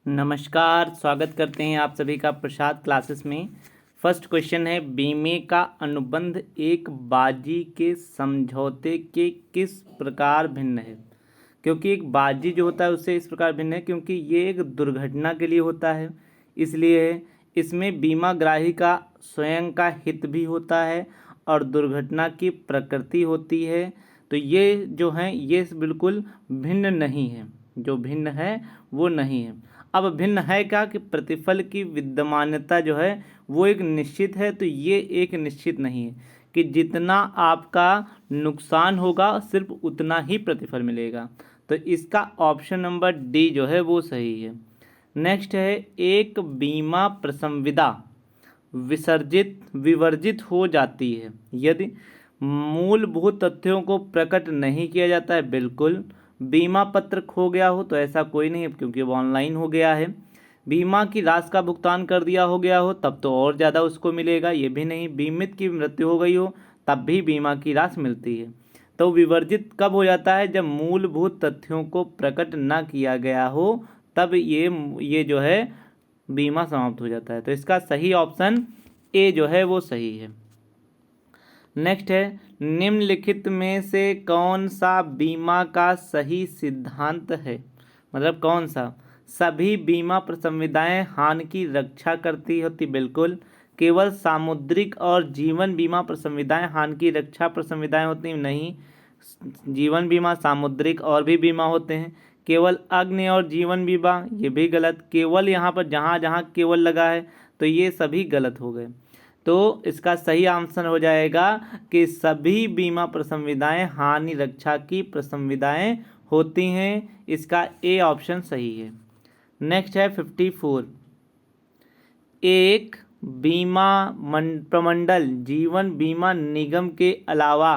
नमस्कार, स्वागत करते हैं आप सभी का प्रसाद क्लासेस में। फर्स्ट क्वेश्चन है, बीमे का अनुबंध एक बाजी के समझौते के किस प्रकार भिन्न है। क्योंकि एक बाजी जो होता है उससे इस प्रकार भिन्न है क्योंकि ये एक दुर्घटना के लिए होता है, इसलिए इसमें बीमाग्राही का स्वयं का हित भी होता है और दुर्घटना की प्रकृति होती है। तो ये जो है ये बिल्कुल भिन्न नहीं है, जो भिन्न है वो नहीं है। अब भिन्न है क्या कि प्रतिफल की विद्यमानता जो है वो एक निश्चित है, तो ये एक निश्चित नहीं है कि जितना आपका नुकसान होगा सिर्फ उतना ही प्रतिफल मिलेगा। तो इसका ऑप्शन नंबर डी जो है वो सही है। नेक्स्ट है, एक बीमा प्रसंविदा विवर्जित हो जाती है यदि मूलभूत तथ्यों को प्रकट नहीं किया जाता है। बिल्कुल। बीमा पत्र खो गया हो तो ऐसा कोई नहीं क्योंकि वो ऑनलाइन हो गया है। बीमा की राशि का भुगतान कर दिया हो गया हो तब तो और ज़्यादा उसको मिलेगा, ये भी नहीं। बीमित की मृत्यु हो गई हो तब भी बीमा की राशि मिलती है। तो विवर्जित कब हो जाता है, जब मूलभूत तथ्यों को प्रकट ना किया गया हो तब ये जो है बीमा समाप्त हो जाता है। तो इसका सही ऑप्शन ए जो है वो सही है। नेक्स्ट है, निम्नलिखित में से कौन सा बीमा का सही सिद्धांत है। मतलब कौन सा। सभी बीमा प्रसंविदाएं हानि की रक्षा करती होती। बिल्कुल। केवल सामुद्रिक और जीवन बीमा प्रसंविदाएं हानि की रक्षा प्रसंविदाएं होती नहीं। जीवन बीमा, सामुद्रिक और भी बीमा होते हैं। केवल अग्नि और जीवन बीमा, ये भी गलत। केवल यहाँ पर जहाँ जहाँ केवल लगा है तो ये सभी गलत हो गए। तो इसका सही आंसर हो जाएगा कि सभी बीमा प्रसंविदाएं हानि रक्षा की प्रसंविदाएं होती हैं। इसका ए ऑप्शन सही है। नेक्स्ट है 54, एक बीमा प्रमंडल जीवन बीमा निगम के अलावा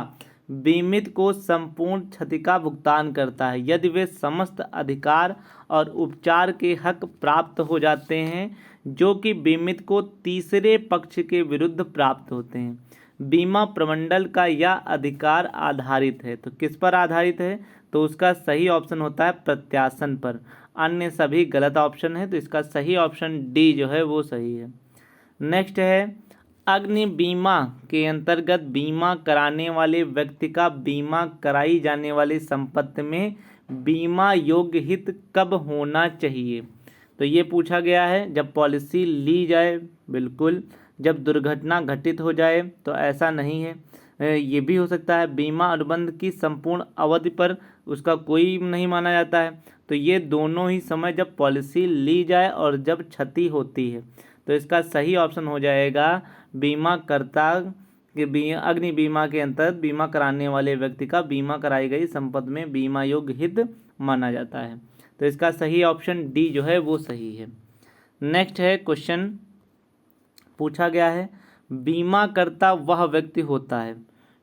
बीमित को संपूर्ण क्षति का भुगतान करता है यदि वे समस्त अधिकार और उपचार के हक प्राप्त हो जाते हैं जो कि बीमित को तीसरे पक्ष के विरुद्ध प्राप्त होते हैं। बीमा प्रमंडल का यह अधिकार आधारित है, तो किस पर आधारित है, तो उसका सही ऑप्शन होता है प्रत्यासन पर। अन्य सभी गलत ऑप्शन है, तो इसका सही ऑप्शन डी जो है वो सही है। नेक्स्ट है, अग्नि बीमा के अंतर्गत बीमा कराने वाले व्यक्ति का बीमा कराई जाने वाली संपत्ति में बीमा योग्य हित कब होना चाहिए। तो ये पूछा गया है जब पॉलिसी ली जाए। बिल्कुल। जब दुर्घटना घटित हो जाए तो ऐसा नहीं है। ये भी हो सकता है बीमा अनुबंध की संपूर्ण अवधि पर उसका कोई नहीं माना जाता है। तो ये दोनों ही समय जब पॉलिसी ली जाए और जब क्षति होती है। तो इसका सही ऑप्शन हो जाएगा बीमाकर्ता के अग्नि बीमा के अंतर्गत बीमा कराने वाले व्यक्ति का बीमा कराई गई संपत्ति में बीमा योग्य हित माना जाता है। तो इसका सही ऑप्शन डी जो है वो सही है। नेक्स्ट है, क्वेश्चन पूछा गया है, बीमाकर्ता वह व्यक्ति होता है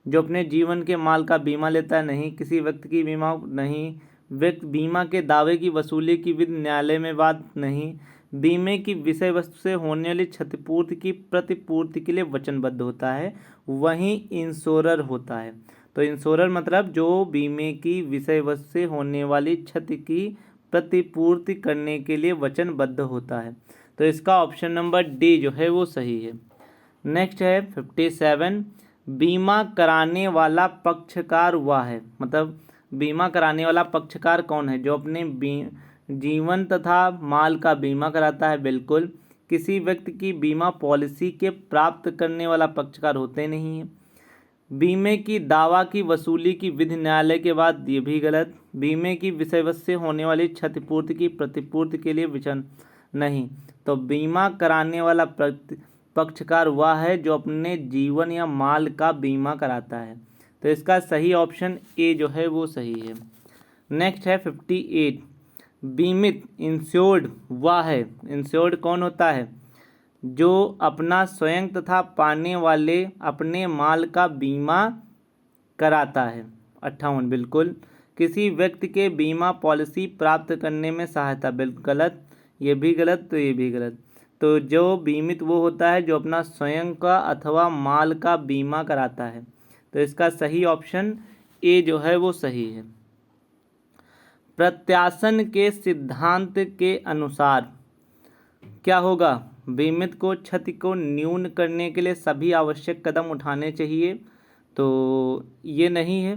जो अपने जीवन के माल का बीमा लेता है। नहीं, किसी व्यक्ति की बीमा नहीं। व्यक्ति बीमा के दावे की वसूली की विधि न्यायालय में बात नहीं। बीमे की विषय वस्तु से होने वाली क्षतिपूर्ति की प्रतिपूर्ति के लिए वचनबद्ध होता है, वहीं इंश्योरर होता है। तो इंश्योरर मतलब जो बीमे की विषय वस्तु से होने वाली क्षति की प्रतिपूर्ति करने के लिए वचनबद्ध होता है। तो इसका ऑप्शन नंबर डी जो है वो सही है। नेक्स्ट है 57, बीमा कराने वाला पक्षकार वह है। मतलब बीमा कराने वाला पक्षकार कौन है, जो अपने जीवन तथा माल का बीमा कराता है। बिल्कुल। किसी व्यक्ति की बीमा पॉलिसी के प्राप्त करने वाला पक्षकार होते नहीं है। बीमे की दावा की वसूली की विधि न्यायालय के बाद, ये भी गलत। बीमे की विषय वस्तु से होने वाली क्षतिपूर्ति की प्रतिपूर्ति के लिए वचन नहीं। तो बीमा कराने वाला पक्षकार वह है जो अपने जीवन या माल का बीमा कराता है। तो इसका सही ऑप्शन ए जो है वो सही है। नेक्स्ट है 58, बीमित इंश्योर्ड वह है। इंश्योर्ड कौन होता है, जो अपना स्वयं तथा पाने वाले अपने माल का बीमा कराता है। 58 बिल्कुल। किसी व्यक्ति के बीमा पॉलिसी प्राप्त करने में सहायता। बिल्कुल गलत, ये भी गलत, तो ये भी गलत। तो जो बीमित वो होता है जो अपना स्वयं का अथवा माल का बीमा कराता है। तो इसका सही ऑप्शन ए जो है वो सही है। प्रत्यासन के सिद्धांत के अनुसार क्या होगा? बीमित को क्षति को न्यून करने के लिए सभी आवश्यक कदम उठाने चाहिए, तो ये नहीं है।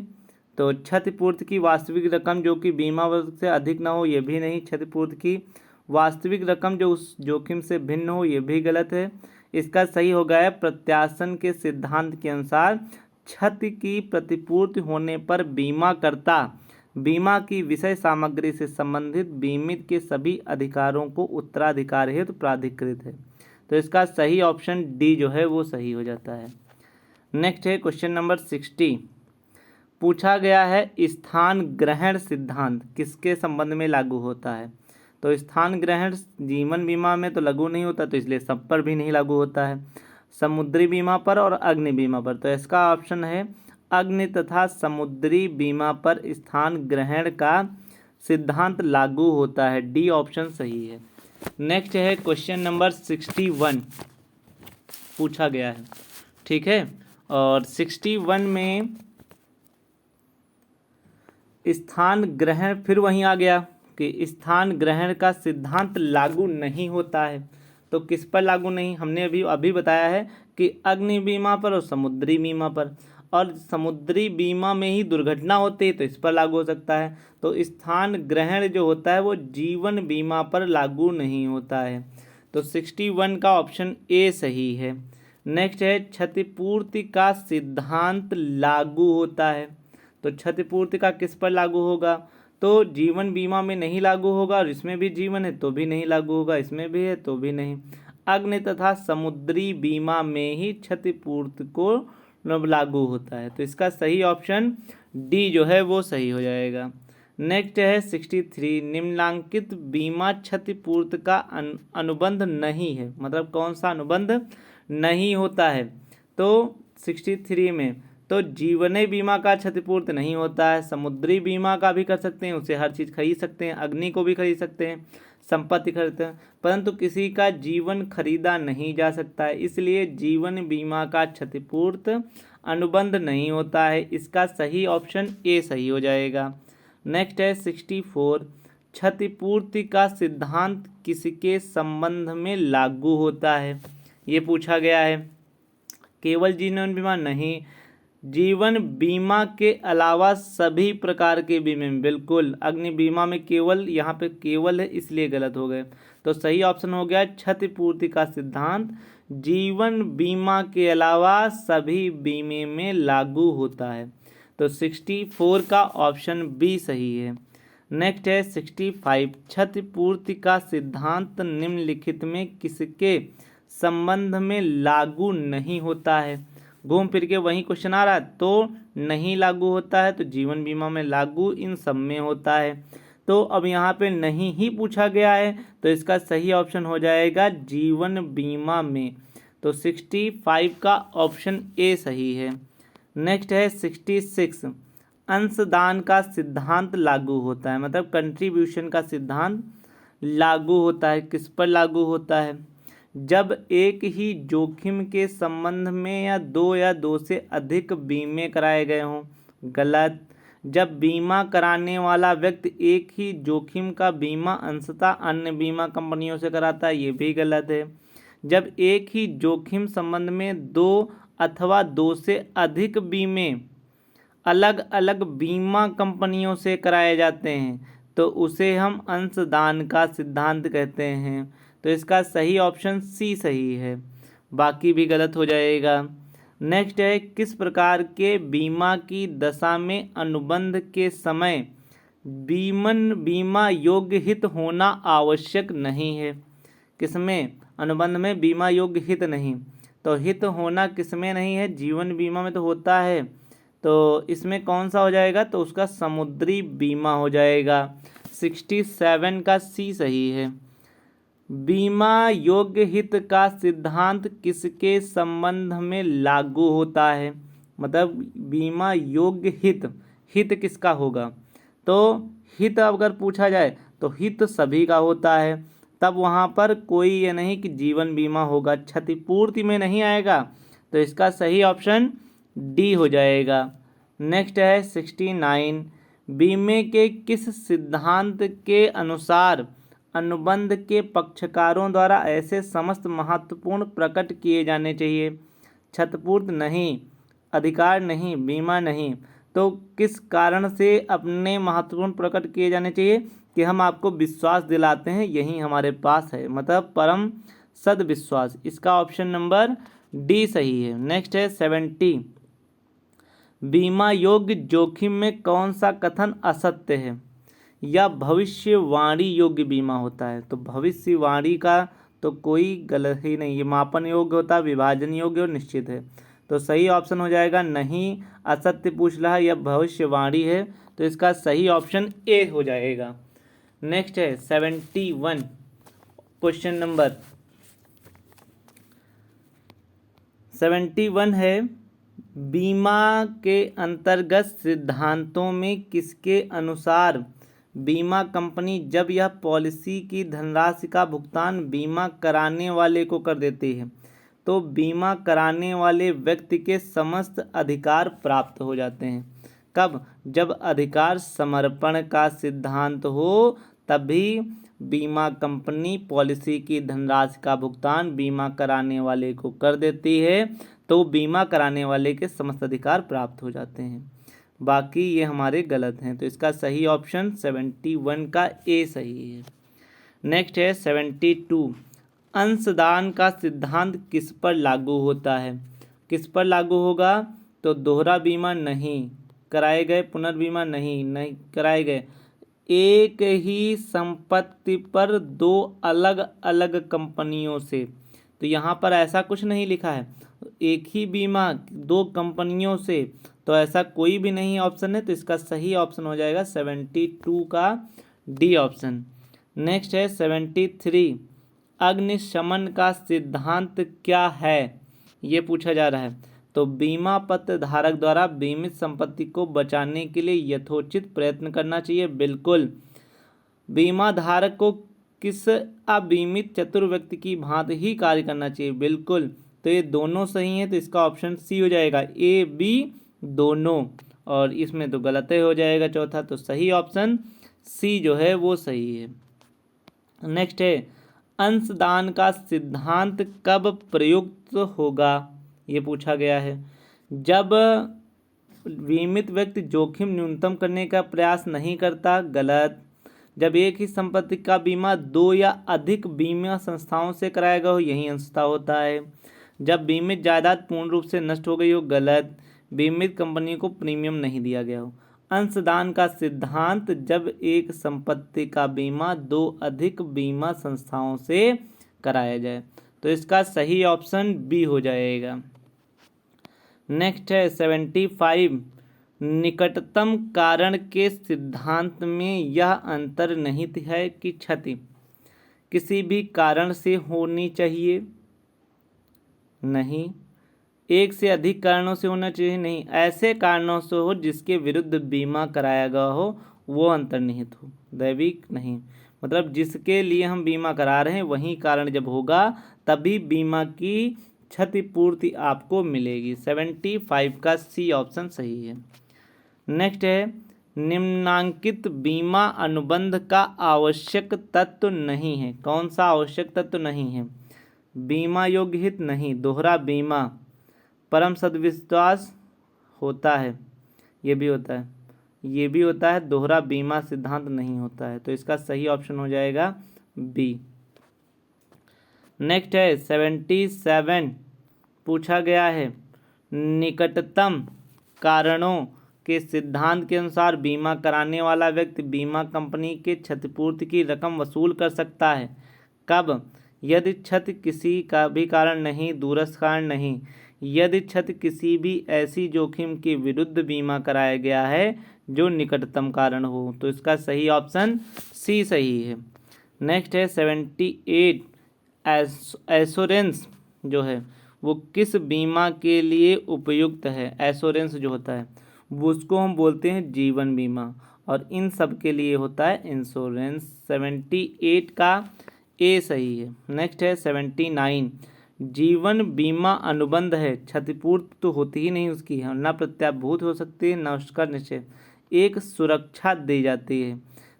तो क्षतिपूर्ति की वास्तविक रकम जो कि बीमा वर्ग से अधिक ना हो, ये भी नहीं। क्षतिपूर्ति की वास्तविक रकम जो उस जोखिम से भिन्न हो, ये भी गलत है। इसका सही हो गया है प्रत्यासन के सिद्धांत के अनुसार क्षति की प्रतिपूर्ति होने पर बीमाकर्ता बीमा की विषय सामग्री से संबंधित बीमित के सभी अधिकारों को उत्तराधिकार हेतु प्राधिकृत है। तो इसका सही ऑप्शन डी जो है वो सही हो जाता है। नेक्स्ट है क्वेश्चन नंबर 60। पूछा गया है स्थान ग्रहण सिद्धांत किसके संबंध में लागू होता है? तो स्थान ग्रहण जीवन बीमा में तो लागू नहीं होता, तो इसलिए सब पर भी नहीं लागू होता है, समुद्री बीमा पर और अग्नि बीमा पर। तो इसका ऑप्शन है अग्नि तथा समुद्री बीमा पर स्थान ग्रहण का सिद्धांत लागू होता है। डी ऑप्शन सही है। नेक्स्ट है क्वेश्चन नंबर 61 पूछा गया है, ठीक है। और 61 में स्थान ग्रहण फिर वहीं आ गया कि स्थान ग्रहण का सिद्धांत लागू नहीं होता है। तो किस पर लागू नहीं? हमने अभी बताया है कि अग्नि बीमा पर और समुद्री बीमा पर, और समुद्री बीमा में ही दुर्घटना होती है तो इस पर लागू हो सकता है। तो स्थान ग्रहण जो होता है वो जीवन बीमा पर लागू नहीं होता है। तो 61 का ऑप्शन ए सही है। नेक्स्ट है क्षतिपूर्ति का सिद्धांत लागू होता है। तो क्षतिपूर्ति का किस पर लागू होगा? तो जीवन बीमा में नहीं लागू होगा, और इसमें भी जीवन है तो भी नहीं लागू होगा, इसमें भी है तो भी नहीं। अग्नि तथा समुद्री बीमा में ही क्षतिपूर्ति को लागू होता है। तो इसका सही ऑप्शन डी जो है वो सही हो जाएगा। नेक्स्ट है 63। निम्नलिखित बीमा क्षतिपूर्ति का अनुबंध नहीं है, मतलब कौन सा अनुबंध नहीं होता है? तो 63 में तो जीवनी बीमा का क्षतिपूर्ति नहीं होता है, समुद्री बीमा का भी कर सकते हैं, उसे हर चीज़ खरीद सकते हैं, अग्नि को भी खरीद सकते हैं, संपत्ति खरीदते हैं, परंतु किसी का जीवन खरीदा नहीं जा सकता है, इसलिए जीवन बीमा का क्षतिपूर्ति अनुबंध नहीं होता है। इसका सही ऑप्शन ए सही हो जाएगा। नेक्स्ट है 64। क्षतिपूर्ति का सिद्धांत किसके संबंध में लागू होता है? ये पूछा गया है। केवल जीवन बीमा नहीं, जीवन बीमा के अलावा सभी प्रकार के बीमे में, बिल्कुल। अग्नि बीमा में केवल, यहाँ पे केवल है इसलिए गलत हो गए। तो सही ऑप्शन हो गया क्षतिपूर्ति का सिद्धांत जीवन बीमा के अलावा सभी बीमे में लागू होता है। तो 64 का ऑप्शन बी सही है। नेक्स्ट है 65। क्षतिपूर्ति का सिद्धांत निम्नलिखित में किसके संबंध में लागू नहीं होता है? घूम फिर के वही क्वेश्चन आ रहा है, तो नहीं लागू होता है, तो जीवन बीमा में लागू इन सब में होता है। तो अब यहाँ पे नहीं ही पूछा गया है, तो इसका सही ऑप्शन हो जाएगा जीवन बीमा में। तो 65 का ऑप्शन ए सही है। नेक्स्ट है 66। अंशदान का सिद्धांत लागू होता है, मतलब कंट्रीब्यूशन का सिद्धांत लागू होता है। किस पर लागू होता है? जब एक ही जोखिम के संबंध में या दो से अधिक बीमे कराए गए हों। गलत। जब बीमा कराने वाला व्यक्ति एक ही जोखिम का बीमा अंशतः अन्य बीमा कंपनियों से कराता है, ये भी गलत है। जब एक ही जोखिम संबंध में दो अथवा दो से अधिक बीमे अलग अलग बीमा कंपनियों से कराए जाते हैं, तो उसे हम अंशदान का सिद्धांत कहते हैं। तो इसका सही ऑप्शन सी सही है, बाकी भी गलत हो जाएगा। नेक्स्ट है किस प्रकार के बीमा की दशा में अनुबंध के समय बीमा योग्य हित होना आवश्यक नहीं है? किसमें? अनुबंध में बीमा योग्य हित नहीं। तो हित होना किसमें नहीं है? जीवन बीमा में तो होता है, तो इसमें कौन सा हो जाएगा? तो उसका समुद्री बीमा हो जाएगा। 67 का सी सही है। बीमा योग्य हित का सिद्धांत किसके संबंध में लागू होता है? मतलब बीमा योग्य हित किसका होगा? तो हित अगर पूछा जाए तो हित सभी का होता है, तब वहाँ पर कोई ये नहीं कि जीवन बीमा होगा, क्षतिपूर्ति में नहीं आएगा। तो इसका सही ऑप्शन डी हो जाएगा। नेक्स्ट है 69। बीमे के किस सिद्धांत के अनुसार अनुबंध के पक्षकारों द्वारा ऐसे समस्त महत्वपूर्ण प्रकट किए जाने चाहिए? क्षतिपूर्ति नहीं, अधिकार नहीं, बीमा नहीं। तो किस कारण से अपने महत्वपूर्ण प्रकट किए जाने चाहिए? कि हम आपको विश्वास दिलाते हैं, यही हमारे पास है, मतलब परम सद्विश्वास। इसका ऑप्शन नंबर डी सही है। नेक्स्ट है 70। बीमा योग्य जोखिम में कौन सा कथन असत्य है या भविष्यवाणी योग्य बीमा होता है? तो भविष्यवाणी का तो कोई गलत ही नहीं, ये मापन योग्य होता है, विभाजन योग्य और निश्चित है। तो सही ऑप्शन हो जाएगा नहीं, असत्य पूछ रहा है या भविष्यवाणी है, तो इसका सही ऑप्शन ए हो जाएगा। नेक्स्ट है 71। क्वेश्चन नंबर 71 है, बीमा के अंतर्गत सिद्धांतों में किसके अनुसार बीमा कंपनी जब यह पॉलिसी की धनराशि का भुगतान बीमा कराने वाले को कर देती है तो बीमा कराने वाले व्यक्ति के समस्त अधिकार प्राप्त हो जाते हैं? कब? जब अधिकार समर्पण का सिद्धांत हो, तभी बीमा कंपनी पॉलिसी की धनराशि का भुगतान बीमा कराने वाले को कर देती है, तो बीमा कराने वाले के समस्त अधिकार प्राप्त हो जाते हैं। बाकी ये हमारे गलत हैं, तो इसका सही ऑप्शन 71 का ए सही है। नेक्स्ट है 72। अंशदान का सिद्धांत किस पर लागू होता है? किस पर लागू होगा? तो दोहरा बीमा नहीं कराए गए, पुनर्बीमा नहीं कराए गए, एक ही संपत्ति पर दो अलग अलग कंपनियों से। तो यहाँ पर ऐसा कुछ नहीं लिखा है, एक ही बीमा दो कंपनियों से, तो ऐसा कोई भी नहीं ऑप्शन है, तो इसका सही ऑप्शन हो जाएगा 72 का डी ऑप्शन। नेक्स्ट है 73। अग्निशमन का सिद्धांत क्या है, ये पूछा जा रहा है। तो बीमा पत्र धारक द्वारा बीमित संपत्ति को बचाने के लिए यथोचित प्रयत्न करना चाहिए, बिल्कुल। बीमा धारक को किस अबीमित चतुर व्यक्ति की भांति ही कार्य करना चाहिए, बिल्कुल। तो ये दोनों सही हैं, तो इसका ऑप्शन सी हो जाएगा, ए बी दोनों, और इसमें तो गलत हो जाएगा चौथा, तो सही ऑप्शन सी जो है वो सही है। नेक्स्ट है अंशदान का सिद्धांत कब प्रयुक्त होगा, ये पूछा गया है। जब बीमित व्यक्ति जोखिम न्यूनतम करने का प्रयास नहीं करता, गलत। जब एक ही संपत्ति का बीमा दो या अधिक बीमा संस्थाओं से कराया गया हो, यही अंशता होता है। जब बीमित जायदाद पूर्ण रूप से नष्ट हो गई हो, गलत। बीमित कंपनी को प्रीमियम नहीं दिया गया हो। अंशदान का सिद्धांत जब एक संपत्ति का बीमा दो अधिक बीमा संस्थाओं से कराया जाए, तो इसका सही ऑप्शन बी हो जाएगा। नेक्स्ट है 75। निकटतम कारण के सिद्धांत में यह अंतर्निहित है कि क्षति किसी भी कारण से होनी चाहिए, नहीं। एक से अधिक कारणों से होना चाहिए, नहीं। ऐसे कारणों से हो जिसके विरुद्ध बीमा कराया गया हो, वो अंतर्निहित हो, दैविक नहीं। मतलब जिसके लिए हम बीमा करा रहे हैं वही कारण जब होगा तभी बीमा की क्षतिपूर्ति आपको मिलेगी। 75 का सी ऑप्शन सही है। नेक्स्ट है निम्नांकित बीमा अनुबंध का आवश्यक तत्व नहीं है। कौन सा आवश्यक तत्व नहीं है? बीमा योग्य हित नहीं, दोहरा बीमा, परम सद्विश्वास होता है, ये भी होता है, ये भी होता है, दोहरा बीमा सिद्धांत नहीं होता है, तो इसका सही ऑप्शन हो जाएगा बी। नेक्स्ट है 77। पूछा गया है निकटतम कारणों के सिद्धांत के अनुसार बीमा कराने वाला व्यक्ति बीमा कंपनी के क्षतिपूर्ति की रकम वसूल कर सकता है कब? यदि क्षति किसी का भी कारण नहीं, दूरस्थ कारण नहीं, यदि क्षति किसी भी ऐसी जोखिम के विरुद्ध बीमा कराया गया है जो निकटतम कारण हो, तो इसका सही ऑप्शन सी सही है। नेक्स्ट है 78। एश्योरेंस जो है वो किस बीमा के लिए उपयुक्त है? एश्योरेंस जो होता है वो उसको हम बोलते हैं जीवन बीमा, और इन सब के लिए होता है इंश्योरेंस। 78 का ए सही है। नेक्स्ट है 79। जीवन बीमा अनुबंध है, क्षतिपूर्ति तो होती ही नहीं उसकी है, न प्रत्याभूत हो सकती है न उसका निश्चय, एक सुरक्षा दी जाती है।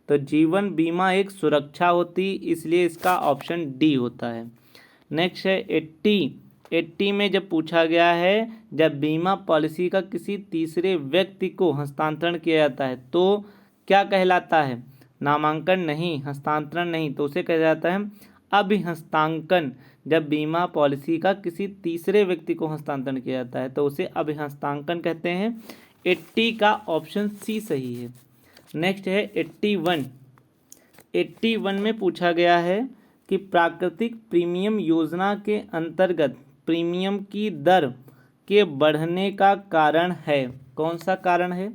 तो जीवन बीमा एक सुरक्षा होती, इसलिए इसका ऑप्शन डी होता है। नेक्स्ट है 80 में जब पूछा गया है, जब बीमा पॉलिसी का किसी तीसरे व्यक्ति को हस्तांतरण किया जाता है तो क्या कहलाता है? नामांकन नहीं, हस्तांतरण नहीं, तो उसे कहा जाता है अभिहस्तांकन। जब बीमा पॉलिसी का किसी तीसरे व्यक्ति को हस्तांतरण किया जाता है तो उसे अभिहस्तांकन कहते हैं। 80 का ऑप्शन सी सही है। नेक्स्ट है 81 में पूछा गया है कि प्राकृतिक प्रीमियम योजना के अंतर्गत प्रीमियम की दर के बढ़ने का कारण है। कौन सा कारण है?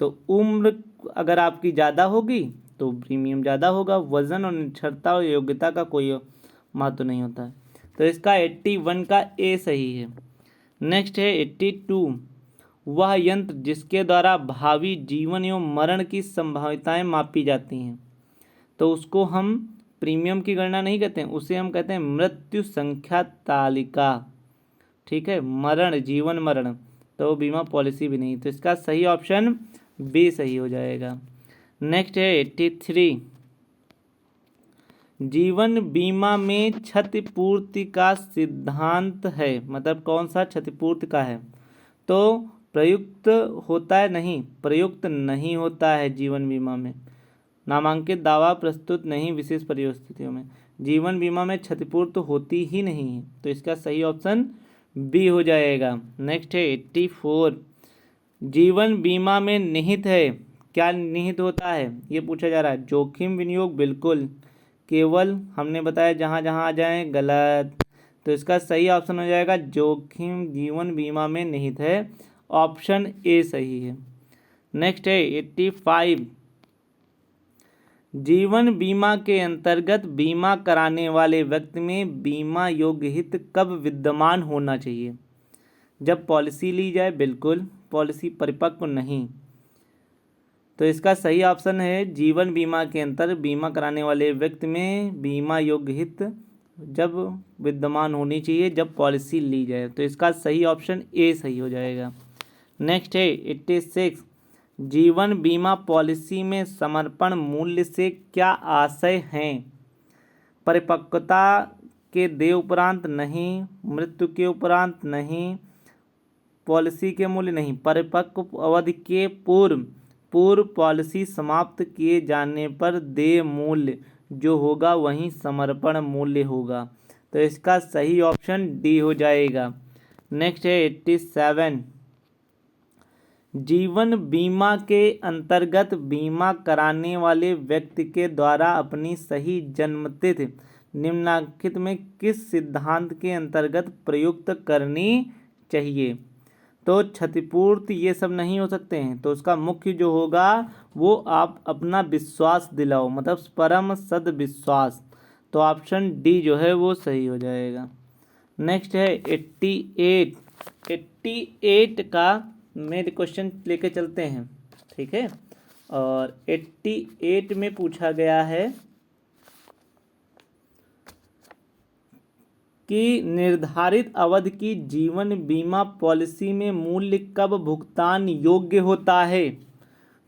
तो उम्र अगर आपकी ज़्यादा होगी तो प्रीमियम ज़्यादा होगा। वजन और निरक्षरता और योग्यता का कोई महत्व नहीं होता है। तो इसका 81 का ए सही है। नेक्स्ट है 82, वह यंत्र जिसके द्वारा भावी जीवन एवं मरण की संभाविताएं मापी जाती हैं, तो उसको हम प्रीमियम की गणना नहीं कहते हैं, उसे हम कहते हैं मृत्यु संख्या तालिका। ठीक है, मरण, जीवन मरण, तो बीमा पॉलिसी भी नहीं। तो इसका सही ऑप्शन बी सही हो जाएगा। नेक्स्ट है 83, जीवन बीमा में क्षतिपूर्ति का सिद्धांत है, मतलब कौन सा क्षतिपूर्ति का है? तो प्रयुक्त होता है नहीं, प्रयुक्त नहीं होता है जीवन बीमा में। नामांकित दावा प्रस्तुत नहीं विशेष परिस्थितियों में। जीवन बीमा में क्षतिपूर्ति होती ही नहीं है, तो इसका सही ऑप्शन बी हो जाएगा। नेक्स्ट है 84, जीवन बीमा में निहित है, क्या निहित होता है ये पूछा जा रहा है। जोखिम विनियोग बिल्कुल, केवल हमने बताया जहाँ जहाँ आ जाए गलत। तो इसका सही ऑप्शन हो जाएगा जोखिम जीवन बीमा में निहित है, ऑप्शन ए सही है। नेक्स्ट है 85, जीवन बीमा के अंतर्गत बीमा कराने वाले व्यक्ति में बीमा योग्य हित कब विद्यमान होना चाहिए? जब पॉलिसी ली जाए, बिल्कुल, पॉलिसी परिपक्व नहीं। तो इसका सही ऑप्शन है जीवन बीमा के अंतर्गत बीमा कराने वाले व्यक्ति में बीमा योग्य हित जब विद्यमान होनी चाहिए जब पॉलिसी ली जाए। तो इसका सही ऑप्शन ए सही हो जाएगा। नेक्स्ट है 86, जीवन बीमा पॉलिसी में समर्पण मूल्य से क्या आशय हैं? परिपक्वता के दे उपरांत नहीं, मृत्यु के उपरांत नहीं, पॉलिसी के मूल्य नहीं, परिपक्व अवधि के पूर्व पॉलिसी समाप्त किए जाने पर देय मूल्य जो होगा वही समर्पण मूल्य होगा। तो इसका सही ऑप्शन डी हो जाएगा। नेक्स्ट है 87, जीवन बीमा के अंतर्गत बीमा कराने वाले व्यक्ति के द्वारा अपनी सही जन्मतिथि निम्नलिखित में किस सिद्धांत के अंतर्गत प्रयुक्त करनी चाहिए? तो क्षतिपूर्ति ये सब नहीं हो सकते हैं, तो उसका मुख्य जो होगा वो आप अपना विश्वास दिलाओ, मतलब परम सद विश्वास। तो ऑप्शन डी जो है वो सही हो जाएगा। नेक्स्ट है 88 का मेरे क्वेश्चन लेके चलते हैं, ठीक है। और 88 में पूछा गया है कि निर्धारित अवधि की जीवन बीमा पॉलिसी में मूल्य कब भुगतान योग्य होता है?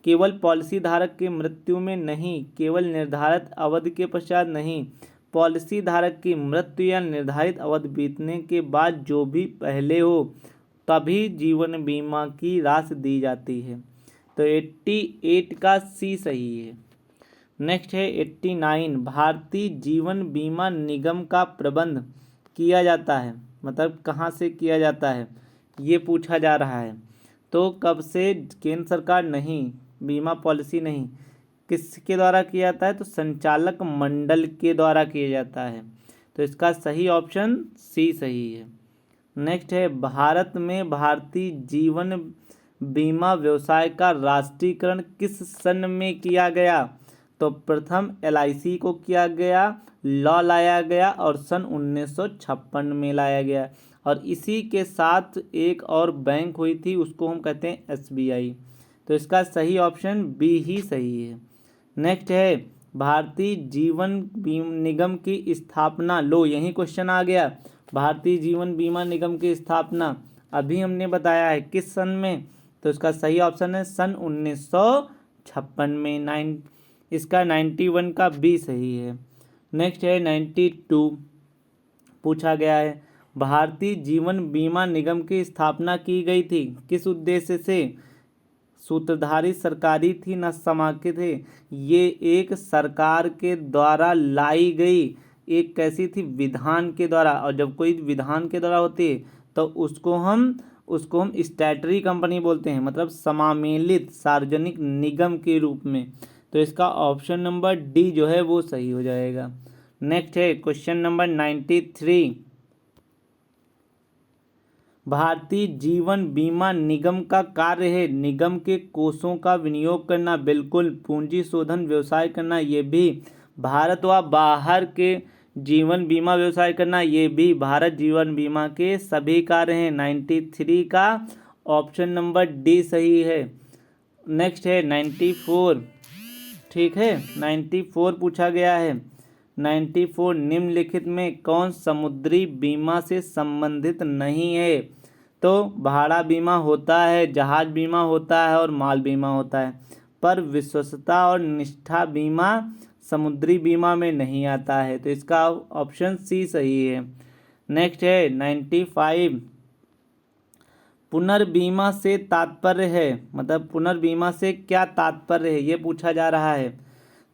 केवल पॉलिसी धारक के मृत्यु में नहीं, केवल निर्धारित अवधि के पश्चात नहीं, पॉलिसी धारक की मृत्यु या निर्धारित अवधि बीतने के बाद जो भी पहले हो तभी जीवन बीमा की राशि दी जाती है। तो 88 का सी सही है। नेक्स्ट है 89, भारतीय जीवन बीमा निगम का प्रबंध किया जाता है, मतलब कहाँ से किया जाता है ये पूछा जा रहा है। तो कब से? केंद्र सरकार नहीं, बीमा पॉलिसी नहीं, किसके द्वारा किया जाता है? तो संचालक मंडल के द्वारा किया जाता है। तो इसका सही ऑप्शन सी सही है। नेक्स्ट है भारत में भारतीय जीवन बीमा व्यवसाय का राष्ट्रीयकरण किस सन में किया गया? तो प्रथम LIC को किया गया, लॉ लाया गया और सन 1956 में लाया गया। और इसी के साथ एक और बैंक हुई थी, उसको हम कहते हैं SBI। तो इसका सही ऑप्शन बी ही सही है। नेक्स्ट है भारतीय जीवन निगम की स्थापना, लो यही क्वेश्चन आ गया। भारतीय जीवन बीमा निगम की स्थापना अभी हमने बताया है किस सन में? तो इसका सही ऑप्शन है सन 1956 में। इसका 91 का बी सही है। नेक्स्ट है 92, पूछा गया है भारतीय जीवन बीमा निगम की स्थापना की गई थी किस उद्देश्य से? सूत्रधारी सरकारी थी न समाजिक थे? ये एक सरकार के द्वारा लाई गई एक कैसी थी? विधान के द्वारा। और जब कोई विधान के द्वारा होती है तो उसको हम स्टैट्यूटरी कंपनी बोलते हैं, मतलब समामेलित सार्वजनिक निगम के रूप में। तो इसका ऑप्शन नंबर डी जो है वो सही हो जाएगा। नेक्स्ट है क्वेश्चन नंबर 93, भारतीय जीवन बीमा निगम का कार्य है निगम के कोषों का विनियोग करना, बिल्कुल। पूंजी शोधन व्यवसाय करना, ये भी। भारत व बाहर के जीवन बीमा व्यवसाय करना, ये भी। भारत जीवन बीमा के सभी कार्य हैं। 93 का ऑप्शन नंबर डी सही है। नेक्स्ट है 94, ठीक है। 94 पूछा गया है। 94, निम्नलिखित में कौन समुद्री बीमा से संबंधित नहीं है? तो भाड़ा बीमा होता है, जहाज बीमा होता है और माल बीमा होता है, पर विश्वसता और निष्ठा बीमा समुद्री बीमा में नहीं आता है। तो इसका ऑप्शन सी सही है। नेक्स्ट है 95, पुनर्बीमा से तात्पर्य है, मतलब पुनर्बीमा से क्या तात्पर्य है ये पूछा जा रहा है।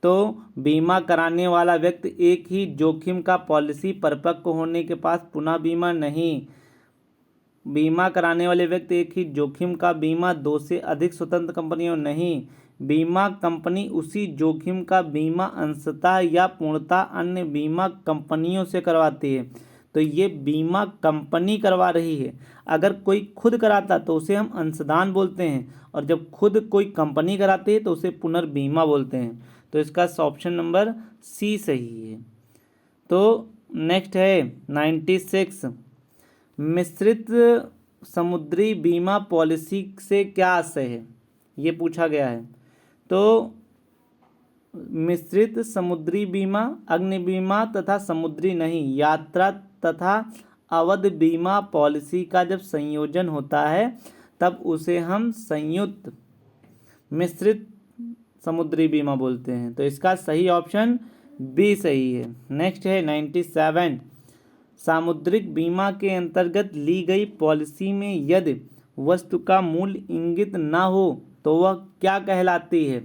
तो बीमा कराने वाला व्यक्ति एक ही जोखिम का पॉलिसी परिपक्व होने के पास पुनः बीमा नहीं, बीमा कराने वाले व्यक्ति एक ही जोखिम का बीमा दो से अधिक स्वतंत्र कंपनियों नहीं, बीमा कंपनी उसी जोखिम का बीमा अंशतः या पूर्णतः अन्य बीमा कंपनियों से करवाती है। तो ये बीमा कंपनी करवा रही है। अगर कोई खुद कराता तो उसे हम अंशदान बोलते हैं, और जब खुद कोई कंपनी कराती है तो उसे पुनर्बीमा बोलते हैं। तो इसका ऑप्शन नंबर सी सही है। तो नेक्स्ट है 96, मिश्रित समुद्री बीमा पॉलिसी से क्या आशय है, ये पूछा गया है। तो मिश्रित समुद्री बीमा अग्नि बीमा तथा समुद्री नहीं, यात्रा तथा अवध बीमा पॉलिसी का जब संयोजन होता है तब उसे हम संयुक्त मिश्रित समुद्री बीमा बोलते हैं। तो इसका सही ऑप्शन बी सही है। नेक्स्ट है 97, सामुद्रिक बीमा के अंतर्गत ली गई पॉलिसी में यदि वस्तु का मूल्य इंगित न हो तो वह क्या कहलाती है?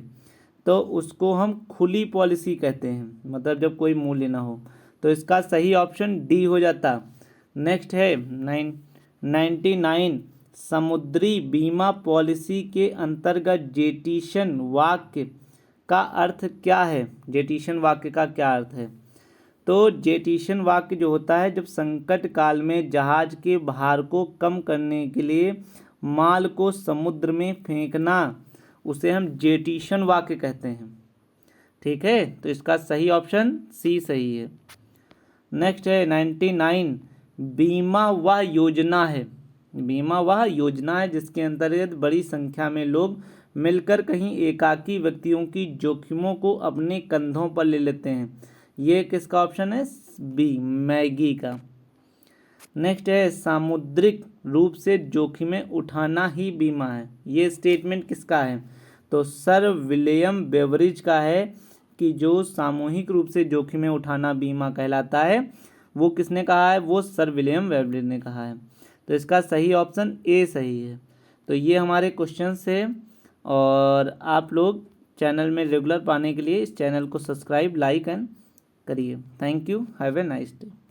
तो उसको हम खुली पॉलिसी कहते हैं, मतलब जब कोई मूल्य ना हो। तो इसका सही ऑप्शन डी हो जाता। नेक्स्ट है 99, समुद्री बीमा पॉलिसी के अंतर्गत जेटिशन वाक्य का अर्थ क्या है? जेटिशन वाक्य का क्या अर्थ है? तो जेटिशन वाक्य जो होता है, जब संकट काल में जहाज के भार को कम करने के लिए माल को समुद्र में फेंकना, उसे हम जेटिशन वाक्य कहते हैं। ठीक है, तो इसका सही ऑप्शन सी सही है। नेक्स्ट है 99, बीमा वह योजना है, बीमा वह योजना है जिसके अंतर्गत बड़ी संख्या में लोग मिलकर कहीं एकाकी व्यक्तियों की जोखिमों को अपने कंधों पर ले लेते हैं। ये किसका ऑप्शन है? बी, मैगी का। नेक्स्ट है सामुद्रिक रूप से जोखिमें उठाना ही बीमा है। ये स्टेटमेंट किसका है? तो सर विलियम बेवरिज का है कि जो सामूहिक रूप से जोखिमें उठाना बीमा कहलाता है, वो किसने कहा है? वो सर विलियम बेवरिज ने कहा है। तो इसका सही ऑप्शन ए सही है। तो ये हमारे क्वेश्चंस है, और आप लोग चैनल में रेगुलर पाने के लिए इस चैनल को सब्सक्राइब, लाइक एंड करिए। Thank you, have a nice day.